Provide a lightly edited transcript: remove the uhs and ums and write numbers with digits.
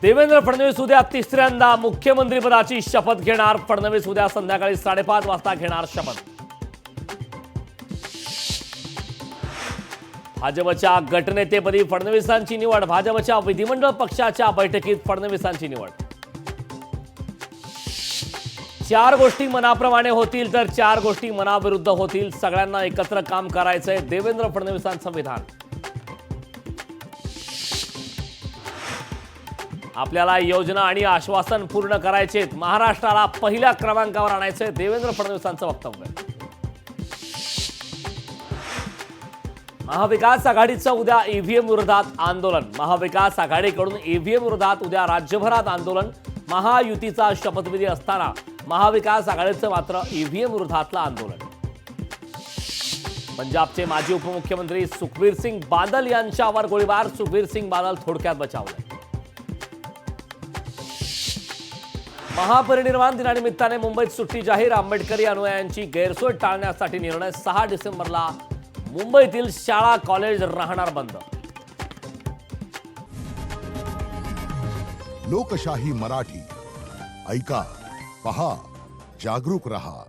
देवेंद्र फडणवीस उद्या तिसऱ्यांदा मुख्यमंत्रीपदाची शपथ घेणार. फडणवीस उद्या संध्याकाळी 5:30 वाजता घेणार शपथ. भाजपच्या गटनेतेपदी फडणवीसांची निवड. भाजपच्या विधिमंडळ पक्षाच्या बैठकीत फडणवीसांची निवड. 4 गोष्टी मनाप्रमाणे होतील तर 4 गोष्टी मनाविरुद्ध होतील. सगळ्यांना एकत्र काम करायचंय, देवेंद्र फडणवीसांचं विधान. आपल्याला योजना आणि आश्वासन पूर्ण करायचेत, महाराष्ट्राला पहिल्या क्रमांकावर आणायचंय, देवेंद्र फडणवीसांचं वक्तव्य. महाविकास आघाडीचं उद्या ईव्हीएम विरोधात आंदोलन. महाविकास आघाडीकडून ईव्हीएम विरोधात उद्या राज्यभरात आंदोलन. महायुतीचा शपथविधी असताना महाविकास आघाडीचं मात्र ईव्हीएम विरोधातलं आंदोलन. पंजाबचे माजी उपमुख्यमंत्री सुखबीर सिंग बादल यांच्यावर गोळीबार. सुखबीर सिंग बादल थोडक्यात बचावले. महापरिनिर्वाण दिनानिमित्ताने मुंबईत सुट्टी जाहीर. आंबेडकरी अनुयायांची गैरसोय टाळण्यासाठी निर्णय. 6 डिसेंबरला मुंबईतील शाळा कॉलेज राहणार बंद. लोकशाही मराठी ऐका, पहा, जागरूक रहा.